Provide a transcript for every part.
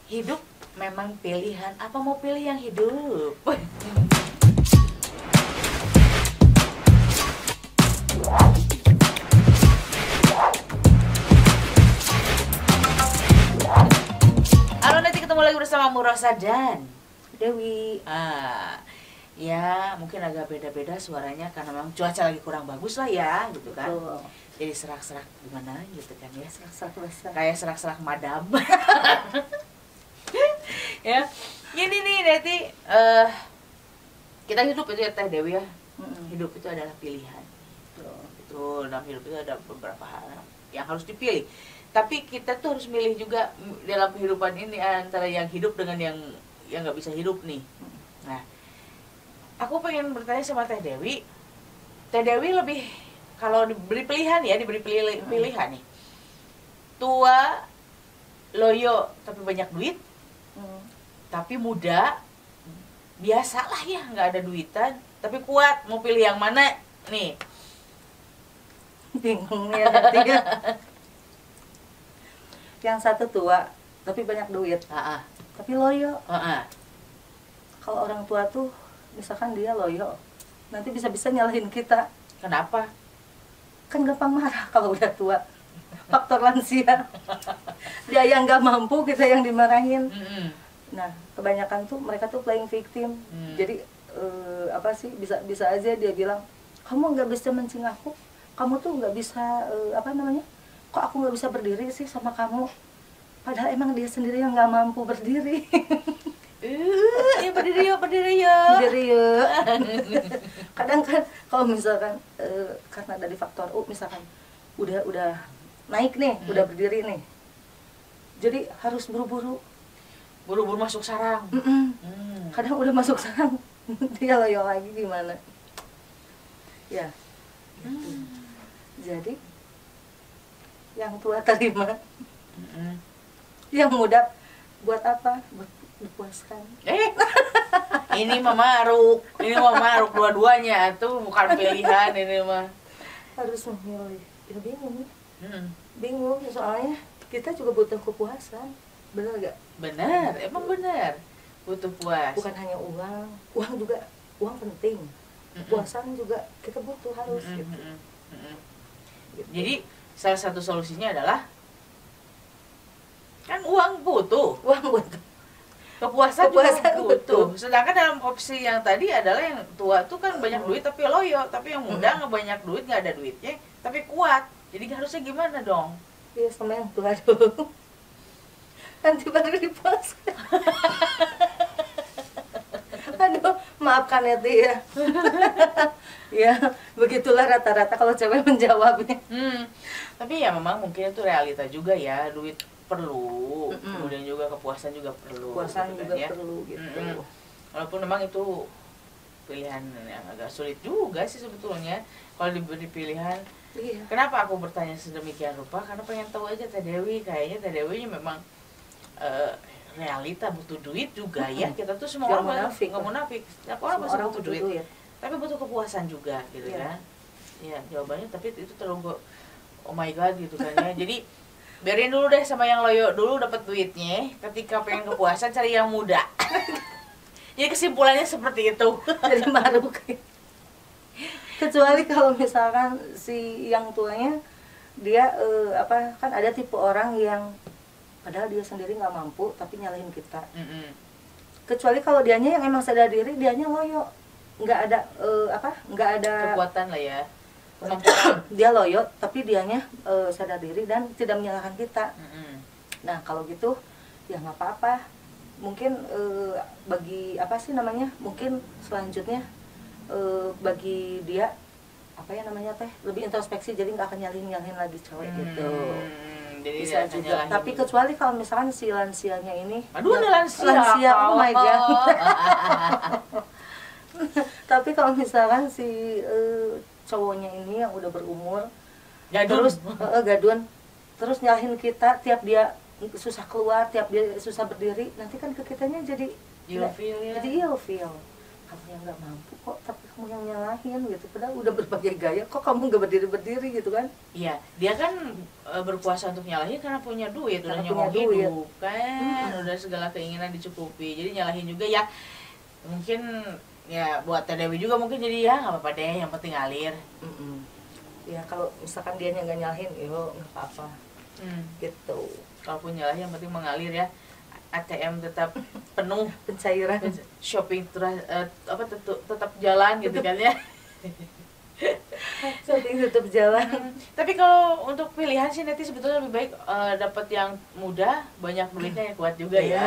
Hidup memang pilihan. Apa mau pilih yang hidup? Halo, nanti ketemu lagi bersama Murosa dan Dewi. Ya mungkin agak beda-beda suaranya karena memang cuaca lagi kurang bagus lah ya, gitu kan. Betul. Jadi serak-serak gimana gitu kan ya. Serak-serak basah. Kayak serak-serak madam. Ya, gini nih Neti, kita hidup itu ya Teh Dewi ya. Hidup itu adalah pilihan. Betul, dalam hidup itu ada beberapa hal yang harus dipilih. Tapi kita tuh harus milih juga dalam kehidupan ini antara yang hidup dengan yang nggak bisa hidup nih. Nah, aku pengen bertanya sama Teh Dewi. Teh Dewi lebih, kalau diberi pilihan ya, pilihan nih. Tua, loyo, tapi banyak duit. Tapi muda, biasalah ya, nggak ada duitan. Tapi kuat, mau pilih yang mana nih? Bingung ya nanti ya. Yang satu tua, tapi banyak duit. Tapi loyo. Kalau orang tua tuh, misalkan dia loyo, nanti bisa-bisa nyalahin kita. Kenapa? Kan gampang marah kalau udah tua. Faktor lansia. Dia yang nggak mampu, kita yang dimarahin. Nah, kebanyakan tuh mereka tuh playing victim. Jadi apa sih, bisa aja dia bilang, kamu nggak bisa mencing aku, kamu tuh nggak bisa apa namanya, kok aku nggak bisa berdiri sih sama kamu, padahal emang dia sendiri yang nggak mampu berdiri. Ya berdiri yuk. Kadang kan kalau misalkan karena dari faktor misalkan udah naik nih, udah berdiri nih, jadi harus buru-buru masuk sarang. Kadang udah masuk sarang dia loyo lagi gimana ya. Jadi yang tua terima, yang muda buat apa? Buat dipuaskan. Ini mah maruk dua-duanya tuh bukan pilihan ini mah. Harus memilih. Ya bingung. Bingung soalnya kita juga butuh kepuasan. Bener gak? Bener, emang bener. Butuh puas. Bukan hanya uang juga, uang penting. Kepuasan juga kita butuh harus gitu. Jadi salah satu solusinya adalah kan uang butuh. Kepuasan juga butuh. Sedangkan dalam opsi yang tadi adalah yang tua tuh kan banyak duit tapi loyo, tapi yang muda nggak banyak duit, nggak ada duitnya tapi kuat. Jadi harusnya gimana dong? Iya, sama yang tua dulu. Nanti baru dipuaskan. Aduh, maafkan ya Tia. Ya, begitulah rata-rata kalau cewek menjawabnya. Tapi ya memang mungkin itu realita juga ya, duit perlu, kemudian juga kepuasan juga perlu. Kepuasan gitu juga kan, ya? perlu gitu. Walaupun memang itu pilihan yang agak sulit juga sih sebetulnya kalau diberi pilihan. Iya. Kenapa aku bertanya sedemikian rupa? Karena pengen tahu aja Teh Dewi, kayaknya Teh Dewi memang realita butuh duit juga ya. Kita tuh semua orang nggak munafik. Setiap orang pasti butuh duit. Tapi butuh kepuasan juga gitu kan. Ya, jawabannya tapi itu terlalu oh my god gitu kan ya. Jadi biarin dulu deh sama yang loyo dulu dapat duitnya. Ketika pengen kepuasan cari yang muda. Jadi kesimpulannya seperti itu. Jadi maruk. Kecuali kalau misalkan si yang tuanya dia apa kan ada tipe orang yang padahal dia sendiri nggak mampu tapi nyalahin kita. Kecuali kalau dianya yang emang sadar diri, dianya loyo, nggak ada nggak ada kekuatan lah ya. Dia loyo tapi dianya sadar diri dan tidak menyalahkan kita. Nah kalau gitu ya nggak apa-apa. Mungkin bagi apa sih namanya? Mungkin selanjutnya bagi dia apa ya namanya teh lebih introspeksi, jadi nggak akan nyalahin lagi cewek gitu. Jadi Bisa juga. Tapi kecuali kalau misalkan si lansianya ini, aduh lansia, oh my god. Tapi kalau misalkan si cowoknya ini yang udah berumur, terus gadun, terus nyalahin kita tiap dia susah keluar, tiap dia susah berdiri, nanti kan ke kitanya jadi ilfeel ya. Jadi ilfeel. kamu yang nggak mampu kok, tapi kamu yang nyalahin gitu. Padahal udah berbagai gaya, kok kamu nggak berdiri gitu kan? Iya, dia kan berkuasa untuk nyalahin karena punya duit, udah Karena nyokong punya duit. hidup kan, udah segala keinginan dicukupi. Jadi nyalahin juga ya, mungkin ya buat Teh Dewi juga mungkin jadi ya nggak apa-apa deh, yang penting ngalir. Ya kalau misalkan dia nggak nyalahin, yo nggak apa-apa. Gitu. Kalaupun nyalahin yang penting mengalir ya. ATM tetap penuh, Pencairan. shopping tetap jalan gitu kan ya. Shopping tetap jalan. Tapi kalau untuk pilihan sih nanti sebetulnya lebih baik dapat yang mudah, banyak duitnya, yang kuat juga ya.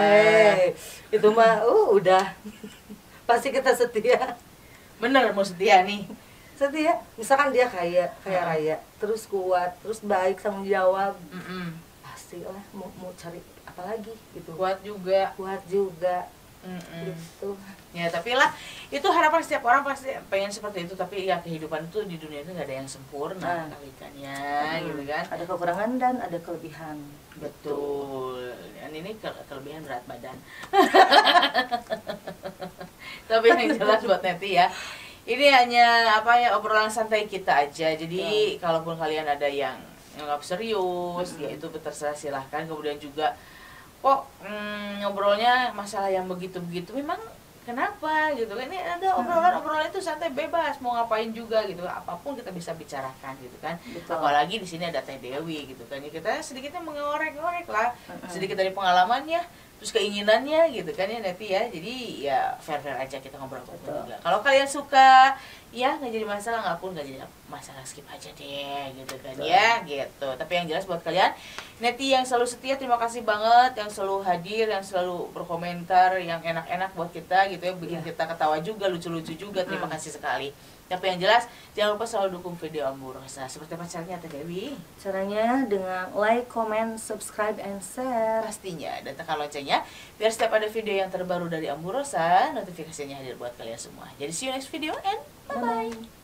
Itu mah udah pasti kita setia. Bener mau setia nih. Setia. Misalkan dia kaya raya, terus kuat, terus baik, tanggung jawab. Pastilah mau cari apa lagi gitu. Kuat juga. Gitu. Ya tapi lah itu harapan setiap orang, pasti pengen seperti itu. Tapi ya kehidupan itu di dunia itu nggak ada yang sempurna kalikannya gitu kan. Ada kekurangan dan ada kelebihan. Betul. Dan ini kelebihan berat badan. Tapi yang jelas buat Neti ya, ini hanya obrolan santai kita aja. Jadi kalaupun kalian ada yang nganggap serius, ya itu terserah, silahkan. Kemudian juga kok ngobrolnya masalah yang begitu-begitu, memang kenapa gitu kan? Ini ada obrolan itu santai, bebas mau ngapain juga gitu, apapun kita bisa bicarakan gitu kan. Betul. Apalagi di sini ada Teh Dewi gitu kan, kita sedikitnya mengorek-ngorek lah sedikit dari pengalamannya, terus keinginannya gitu kan ya Neti ya. Jadi ya fair-fair aja kita ngobrol apapun juga. Kalau kalian suka ya nggak jadi masalah, nggak pun nggak jadi masalah, skip aja deh gitu kan ya gitu. Tapi yang jelas buat kalian Neti yang selalu setia, terima kasih banget, yang selalu hadir, yang selalu berkomentar yang enak-enak buat kita gitu ya, bikin kita ketawa juga, lucu-lucu juga, terima kasih sekali. Tapi yang jelas jangan lupa selalu dukung video Amburosa. Seperti apa caranya Teh Dewi? Caranya dengan like, comment, subscribe, and share. Pastinya, dan tekan loncengnya biar setiap ada video yang terbaru dari Amburosa, notifikasinya hadir buat kalian semua. Jadi see you next video and bye-bye.